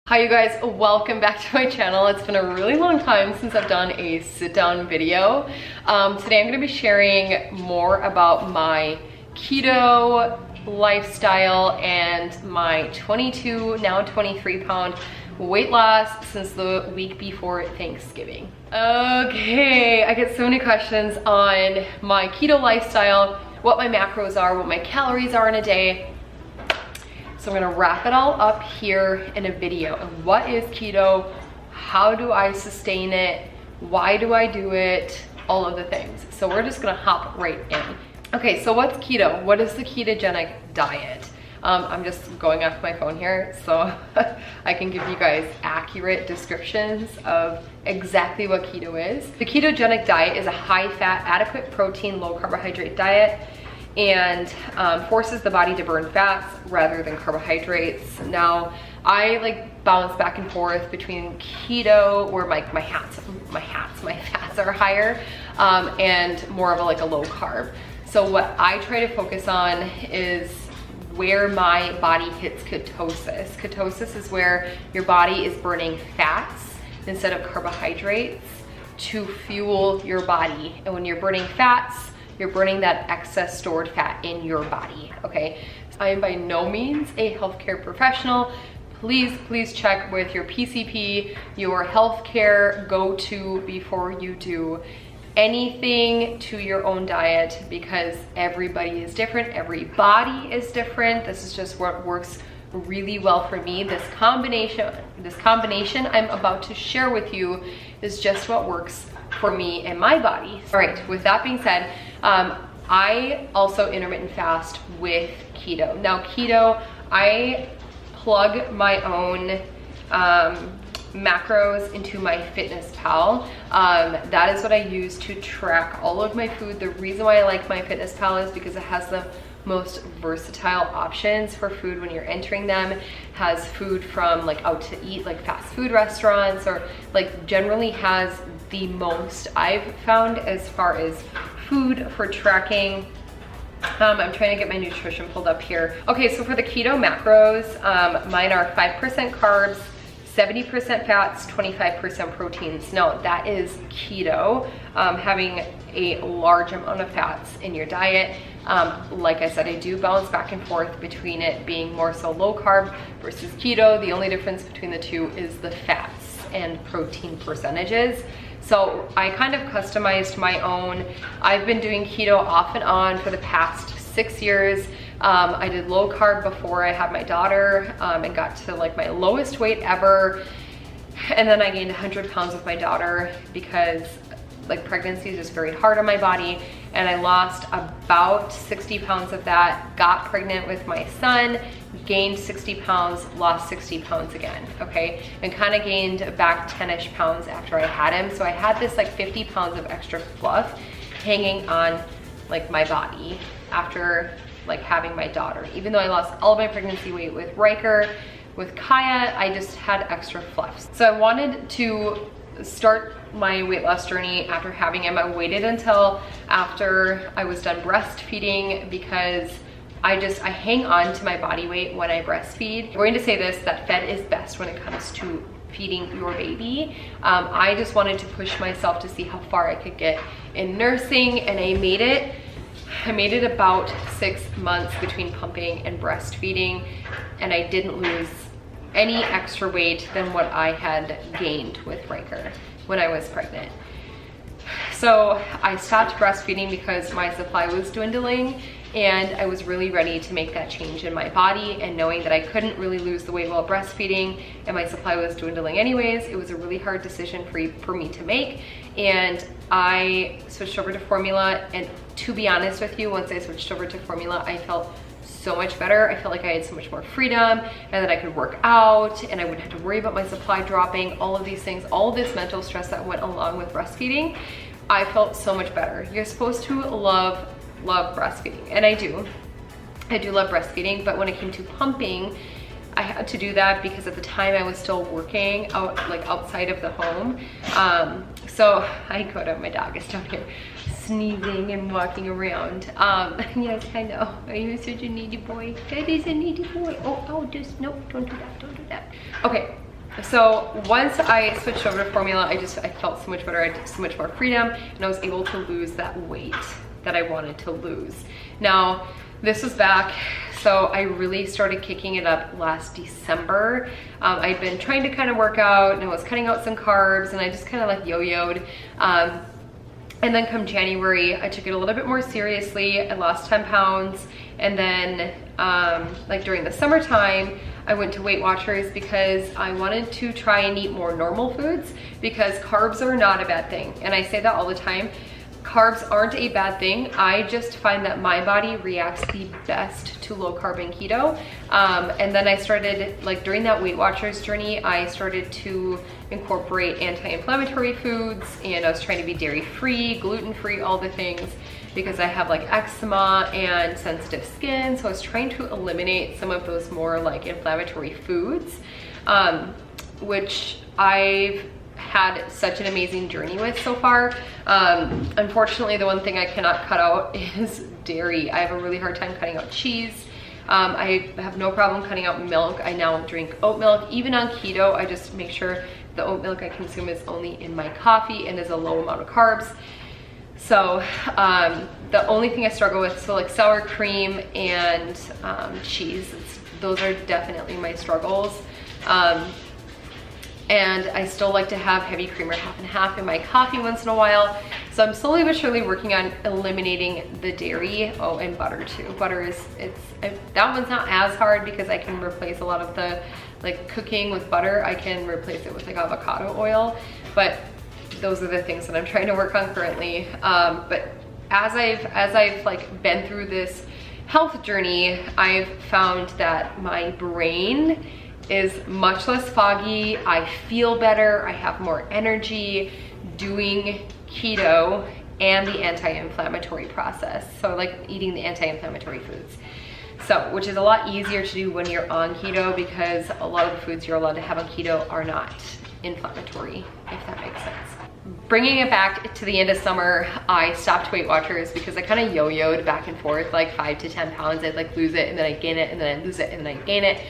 Hi you guys, welcome back to my channel. It's been a really long time since I've done a sit down video. Today I'm going to be sharing more about my keto lifestyle and my 22, now 23 pound weight loss since the week before Thanksgiving. Okay, I get so many questions on my keto lifestyle, what my macros are, what my calories are in a day. So I'm gonna wrap it all up here in a video. And what is keto? How do I sustain it? Why do I do it? All of the things. So we're just gonna hop right in. Okay, so what's keto? What is the ketogenic diet? I'm just going off my phone here so I can give you guys accurate descriptions of exactly what keto is. The ketogenic diet is a high-fat, adequate protein, low carbohydrate diet and forces the body to burn fats rather than carbohydrates. Now, I bounce back and forth between keto, where my fats are higher, and more of a low carb. So what I try to focus on is where my body hits ketosis. Ketosis is where your body is burning fats instead of carbohydrates to fuel your body. And when you're burning fats, you're burning that excess stored fat in your body, okay? I am by no means a healthcare professional. Please check with your PCP, your healthcare go-to before you do anything to your own diet, because everybody is different, every body is different. This is just what works really well for me. This combination I'm about to share with you is just what works for me and my body. All right, with that being said, I also intermittent fast with keto. Now keto, I plug my own macros into my Fitness Pal. That is what I use to track all of my food. The reason why I like my Fitness Pal is because it has the most versatile options for food when you're entering them. Has food from out to eat, like fast food restaurants, or generally has the most I've found as far as food for tracking. I'm trying to get my nutrition pulled up here. Okay, so for the keto macros, mine are 5% carbs, 70% fats, 25% proteins. Now that is keto, having a large amount of fats in your diet. Like I said, I do bounce back and forth between it being more so low carb versus keto. The only difference between the two is the fats and protein percentages. So I kind of customized my own. I've been doing keto off and on for the past 6 years. I did low carb before I had my daughter and got to my lowest weight ever. And then I gained 100 pounds with my daughter because pregnancy is just very hard on my body. And I lost about 60 pounds of that, got pregnant with my son, gained 60 pounds, lost 60 pounds again, okay? And kind of gained back 10-ish pounds after I had him. So I had this 50 pounds of extra fluff hanging on my body after having my daughter. Even though I lost all of my pregnancy weight with Riker, with Kaya, I just had extra fluff. So I wanted to start my weight loss journey after having him. I waited until after I was done breastfeeding because I hang on to my body weight when I breastfeed. I'm going to say this, that fed is best when it comes to feeding your baby. I just wanted to push myself to see how far I could get in nursing, and I made it about 6 months between pumping and breastfeeding, and I didn't lose any extra weight than what I had gained with Riker when I was pregnant. So I stopped breastfeeding because my supply was dwindling, and I was really ready to make that change in my body, and knowing that I couldn't really lose the weight while breastfeeding and my supply was dwindling anyways, it was a really hard decision for me to make. And I switched over to formula, and to be honest with you, once I switched over to formula, I felt so much better. I felt like I had so much more freedom and that I could work out and I wouldn't have to worry about my supply dropping, all of these things, all of this mental stress that went along with breastfeeding. I felt so much better. You're supposed to love breastfeeding, and I do love breastfeeding, but when it came to pumping, I had to do that because at the time I was still working outside of the home. So I go to, my dog is down here sneezing and walking around. Yes, I know. Are you such a needy boy? That is a needy boy. Oh, just, no, don't do that, don't do that. Okay, So once I switched over to formula, I felt so much better. I had so much more freedom, and I was able to lose that weight that I wanted to lose. Now, this was back, so I really started kicking it up last December. I'd been trying to kind of work out, and I was cutting out some carbs, and I just kind of like yo-yoed. And then come January, I took it a little bit more seriously. I lost 10 pounds. And then like during the summertime, I went to Weight Watchers because I wanted to try and eat more normal foods, because carbs are not a bad thing. And I say that all the time. Carbs aren't a bad thing. I just find that my body reacts the best to low carb and keto. And then I started, like during that Weight Watchers journey, I started to incorporate anti-inflammatory foods, and I was trying to be dairy-free, gluten-free, all the things, because I have like eczema and sensitive skin. So I was trying to eliminate some of those more like inflammatory foods, which I've had such an amazing journey with so far. Unfortunately, the one thing I cannot cut out is dairy. I have a really hard time cutting out cheese. I have no problem cutting out milk. I now drink oat milk. Even on keto, I just make sure the oat milk I consume is only in my coffee and is a low amount of carbs. So the only thing I struggle with, so like sour cream and cheese, those are definitely my struggles. And I still like to have heavy creamer half and half in my coffee once in a while. So I'm slowly but surely working on eliminating the dairy. Oh, and butter too. Butter is, that one's not as hard because I can replace a lot of the like cooking with butter. I can replace it with like avocado oil, but those are the things that I'm trying to work on currently. But as I've like been through this health journey, I've found that my brain is much less foggy. I feel better. I have more energy doing keto and the anti-inflammatory process. So like eating the anti-inflammatory foods. So, which is a lot easier to do when you're on keto, because a lot of the foods you're allowed to have on keto are not inflammatory, if that makes sense. Bringing it back to the end of summer, I stopped Weight Watchers because I kind of yo-yoed back and forth, like 5 to 10 pounds. I'd like lose it and then I gain it and then I lose it and then I gain it.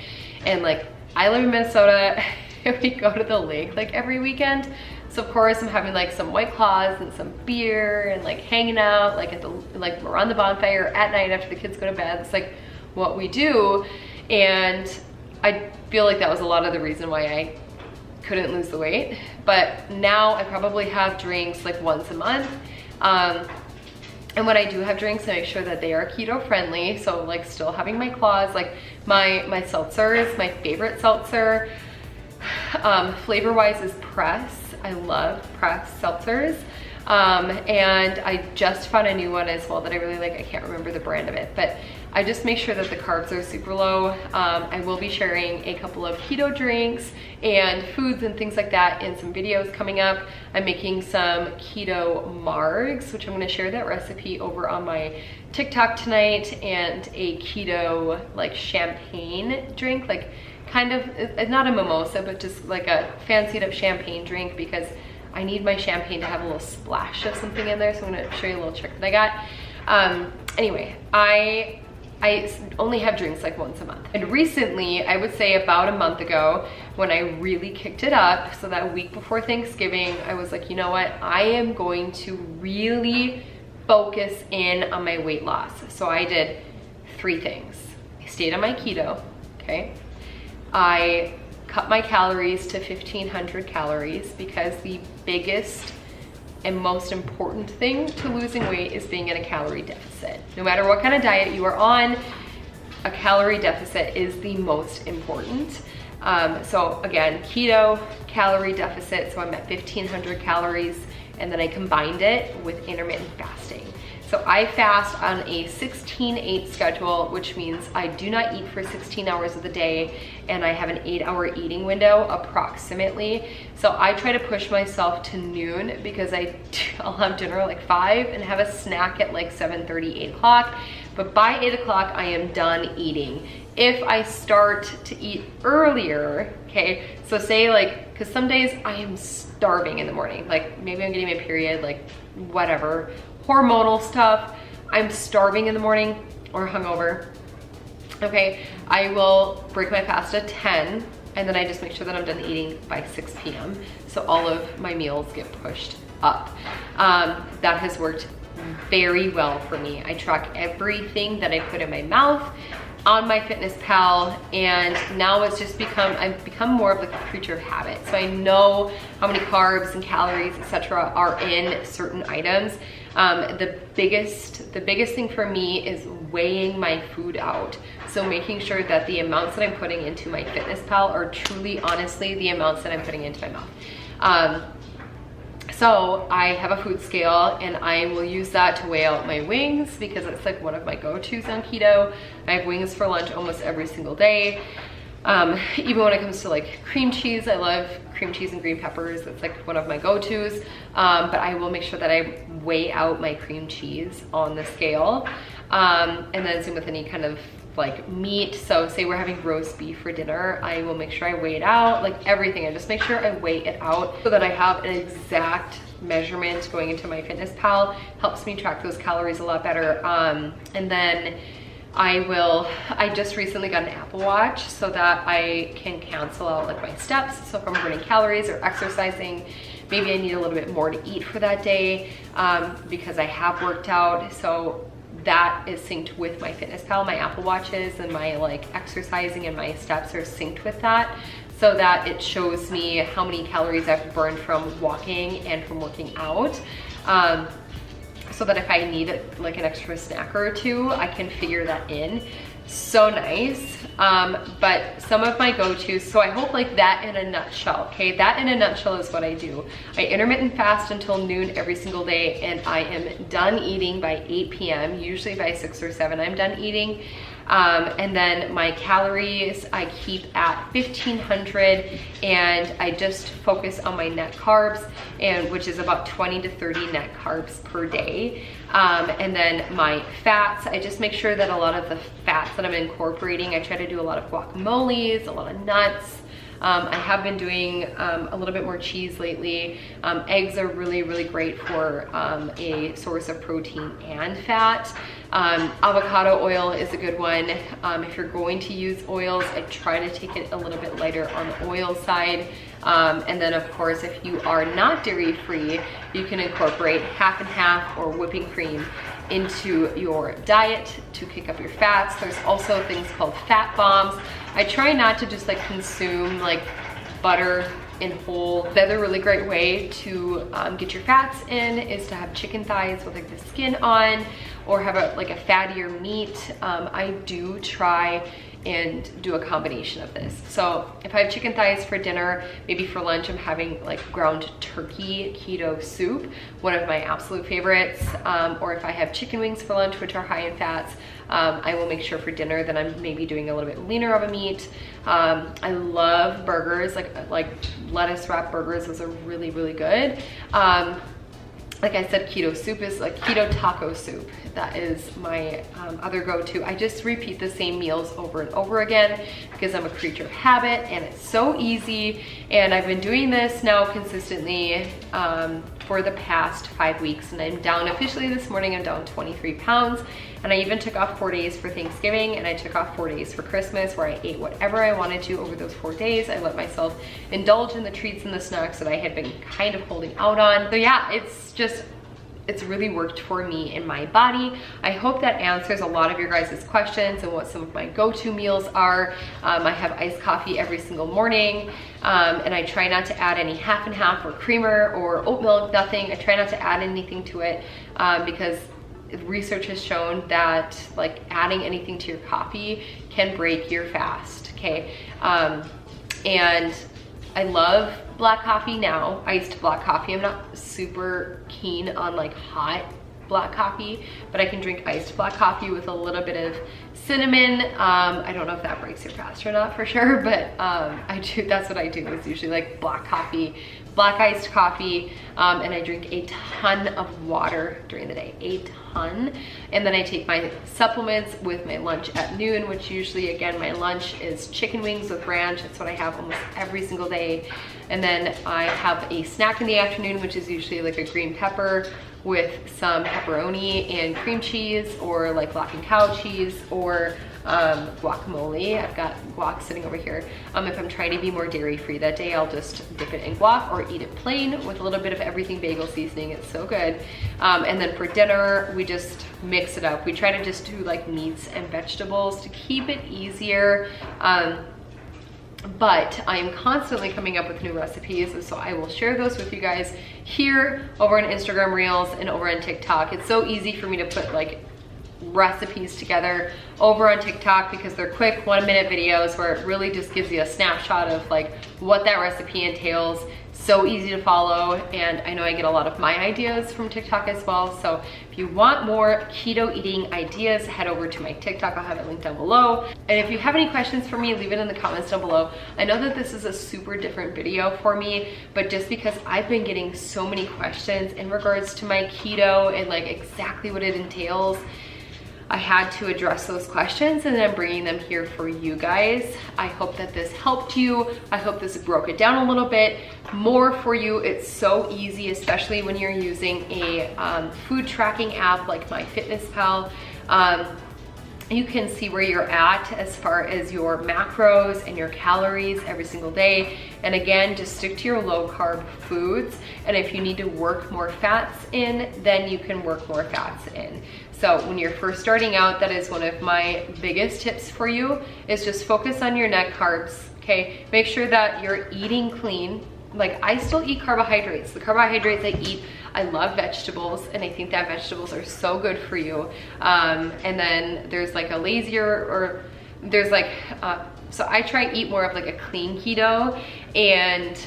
And like, I live in Minnesota and we go to the lake like every weekend. So of course I'm having like some White Claws and some beer and like hanging out like at the, like around the bonfire at night after the kids go to bed. It's like what we do. And I feel like that was a lot of the reason why I couldn't lose the weight. But now I probably have drinks like once a month. And when I do have drinks, I make sure that they are keto friendly. So like still having my claws, like my seltzers, my favorite seltzer, flavor wise is Press. I love Press seltzers. And I just found a new one as well that I really like. I can't remember the brand of it, but I just make sure that the carbs are super low. I will be sharing a couple of keto drinks and foods and things like that in some videos coming up. I'm making some keto margs, which I'm gonna share that recipe over on my TikTok tonight, and a keto like champagne drink, like kind of, not a mimosa, but just like a fancied up champagne drink, because I need my champagne to have a little splash of something in there. So I'm gonna show you a little trick that I got. Anyway, I only have drinks like once a month. And recently, I would say about a month ago, when I really kicked it up, so that week before Thanksgiving, I was like, you know what? I am going to really focus in on my weight loss. So I did 3 things. I stayed on my keto, okay? I cut my calories to 1,500 calories, because the biggest and most important thing to losing weight is being in a calorie deficit. No matter what kind of diet you are on, a calorie deficit is the most important. So again, keto, calorie deficit, so I'm at 1,500 calories, and then I combined it with intermittent fasting. So I fast on a 16-8 schedule, which means I do not eat for 16 hours of the day, and I have an 8-hour eating window approximately. So I try to push myself to noon, because I'll have dinner at like 5 and have a snack at like 7:30, 8 o'clock. But by 8 o'clock, I am done eating. If I start to eat earlier, okay, so say like, because some days I am starving in the morning, like maybe I'm getting my period, like whatever, hormonal stuff, I'm starving in the morning or hungover, okay, I will break my fast at 10, and then I just make sure that I'm done eating by 6 p.m. So all of my meals get pushed up. That has worked very well for me. I track everything that I put in my mouth on MyFitnessPal, and now it's just I've become more of like a creature of habit. So I know how many carbs and calories, etc., are in certain items. The biggest thing for me is weighing my food out. So making sure that the amounts that I'm putting into MyFitnessPal are truly, honestly, the amounts that I'm putting into my mouth. So I have a food scale, and I will use that to weigh out my wings because it's like one of my go-tos on keto. I have wings for lunch almost every single day. Even when it comes to like cream cheese, I love cream cheese and green peppers. It's like one of my go-tos. But I will make sure that I weigh out my cream cheese on the scale. And then same with any kind of like meat. So say we're having roast beef for dinner, I will make sure I weigh it out, like everything. I just make sure I weigh it out so that I have an exact measurement going into MyFitnessPal. Helps me track those calories a lot better. And then I just recently got an Apple Watch so that I can cancel out like my steps. So if I'm burning calories or exercising, maybe I need a little bit more to eat for that day because I have worked out. So that is synced with MyFitnessPal. My Apple Watches and my like exercising and my steps are synced with that, so that it shows me how many calories I've burned from walking and from working out. So that if I need like an extra snack or two, I can figure that in. So nice. But some of my go-tos, so I hope like that in a nutshell, okay? That in a nutshell is what I do. I intermittent fast until noon every single day, and I am done eating by 8 p.m. Usually by 6 or 7 I'm done eating. And then my calories I keep at 1500, and I just focus on my net carbs, and which is about 20 to 30 net carbs per day. And then my fats, I just make sure that a lot of the fats that I'm incorporating, I try to do a lot of guacamoles, a lot of nuts. I have been doing a little bit more cheese lately. Eggs are really, really great for a source of protein and fat. Avocado oil is a good one. If you're going to use oils, I try to take it a little bit lighter on the oil side. And then of course, if you are not dairy free, you can incorporate half and half or whipping cream into your diet to kick up your fats. There's also things called fat bombs. I try not to just like consume like butter in whole. The other really great way to get your fats in is to have chicken thighs with like the skin on, or have a fattier meat. I do try and do a combination of this. So if I have chicken thighs for dinner, maybe for lunch I'm having like ground turkey keto soup, one of my absolute favorites. Or if I have chicken wings for lunch, which are high in fats, I will make sure for dinner that I'm maybe doing a little bit leaner of a meat. I love burgers, like lettuce wrap burgers. Those are really, really good. Like I said, keto soup is like keto taco soup. That is my other go-to. I just repeat the same meals over and over again because I'm a creature of habit, and it's so easy. And I've been doing this now consistently for the past 5 weeks, and I'm down officially this morning. I'm down 23 pounds. And I even took off 4 days for Thanksgiving, and I took off 4 days for Christmas, where I ate whatever I wanted to over those 4 days. I let myself indulge in the treats and the snacks that I had been kind of holding out on. So yeah, it's really worked for me in my body. I hope that answers a lot of your guys' questions and what some of my go-to meals are. I have iced coffee every single morning, and I try not to add any half and half or creamer or oat milk, nothing. I try not to add anything to it because research has shown that like adding anything to your coffee can break your fast, okay? And I love black coffee now, iced black coffee. I'm not super keen on like hot black coffee, but I can drink iced black coffee with a little bit of cinnamon. I don't know if that breaks your fast or not for sure, but I do. That's what I do. It's usually like black coffee, black iced coffee, and I drink a ton of water during the day, a ton. And then I take my supplements with my lunch at noon, which usually, again, my lunch is chicken wings with ranch. That's what I have almost every single day. And then I have a snack in the afternoon, which is usually like a green pepper with some pepperoni and cream cheese, or like Lock and Cow cheese, or guacamole. I've got guac sitting over here. If I'm trying to be more dairy free that day, I'll just dip it in guac or eat it plain with a little bit of everything bagel seasoning. It's so good. And then for dinner, we just mix it up. We try to just do like meats and vegetables to keep it easier. But I am constantly coming up with new recipes, and so I will share those with you guys here over on Instagram Reels and over on TikTok. It's so easy for me to put like recipes together over on TikTok because they're quick 1-minute videos where it really just gives you a snapshot of like what that recipe entails. So easy to follow, and I know I get a lot of my ideas from TikTok as well. So if you want more keto eating ideas, head over to my TikTok. I'll have it linked down below. And if you have any questions for me, leave it in the comments down below. I know that this is a super different video for me, but just because I've been getting so many questions in regards to my keto and like exactly what it entails, I had to address those questions, and I'm bringing them here for you guys. I hope that this helped you. I hope this broke it down a little bit more for you. It's so easy, especially when you're using a food tracking app like MyFitnessPal. You can see where you're at as far as your macros and your calories every single day. And again, just stick to your low carb foods. And if you need to work more fats in, then you can work more fats in. So when you're first starting out, that is one of my biggest tips for you, is just focus on your net carbs, okay? Make sure that you're eating clean. Like, I still eat carbohydrates. The carbohydrates I eat, I love vegetables, and I think that vegetables are so good for you. And then there's like a lazier, or there's like, so I try to eat more of like a clean keto, and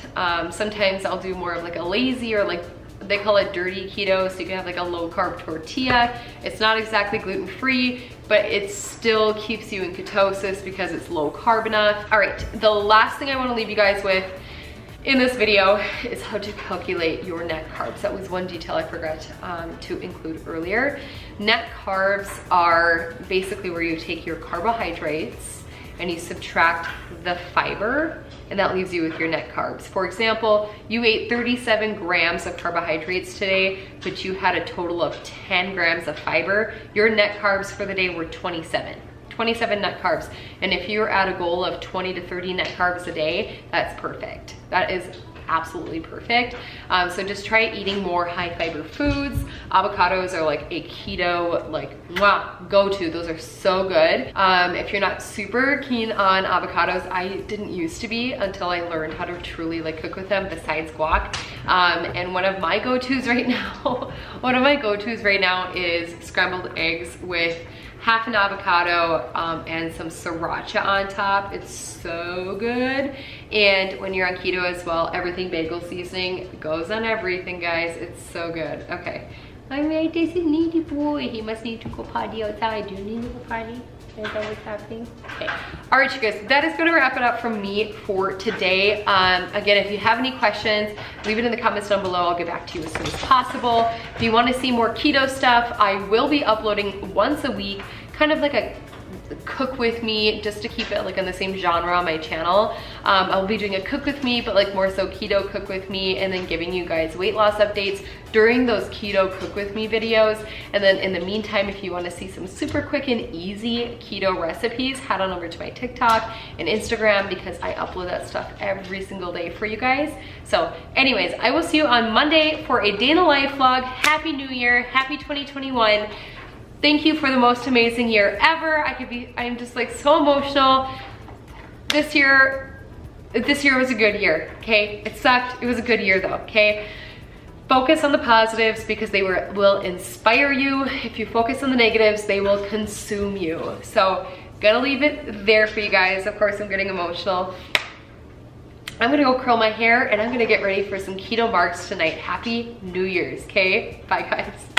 sometimes I'll do more of like a lazy, or like they call it dirty keto. So you can have like a low carb tortilla. It's not exactly gluten free, but it still keeps you in ketosis because it's low carb enough. All right, the last thing I want to leave you guys with in this video is how to calculate your net carbs. That was one detail I forgot to include earlier. Net carbs are basically where you take your carbohydrates and you subtract the fiber, and that leaves you with your net carbs. For example, you ate 37 grams of carbohydrates today, but you had a total of 10 grams of fiber. Your net carbs for the day were 27 net carbs. And if you're at a goal of 20 to 30 net carbs a day, that's perfect. That is absolutely perfect. So just try eating more high fiber foods. Avocados are like a keto, like, go-to. Those are so good. If you're not super keen on avocados, I didn't used to be until I learned how to truly like cook with them besides guac. And one of my go-tos right now, is scrambled eggs with half an avocado and some sriracha on top. It's so good. And when you're on keto as well, everything bagel seasoning goes on everything, guys. It's so good. Okay. All right, this is needy boy. He must need to go potty outside. Do you need to go potty? Is that what's happening? Okay. All right, you guys, that is gonna wrap it up from me for today. Again, if you have any questions, leave it in the comments down below. I'll get back to you as soon as possible. If you wanna see more keto stuff, I will be uploading once a week, kind of like a cook with me, just to keep it like in the same genre on my channel. I'll be doing a cook with me, but like more so keto cook with me, and then giving you guys weight loss updates during those keto cook with me videos. And then in the meantime, if you want to see some super quick and easy keto recipes, head on over to my TikTok and Instagram, because I upload that stuff every single day for you guys. So anyways, I will see you on Monday for a day in the life vlog. Happy New Year, happy 2021. Thank you for the most amazing year ever. I'm just like so emotional. This year was a good year, okay? It sucked, it was a good year though, okay? Focus on the positives, because they will inspire you. If you focus on the negatives, they will consume you. So, gonna leave it there for you guys. Of course, I'm getting emotional. I'm gonna go curl my hair, and I'm gonna get ready for some keto marks tonight. Happy New Year's, okay? Bye guys.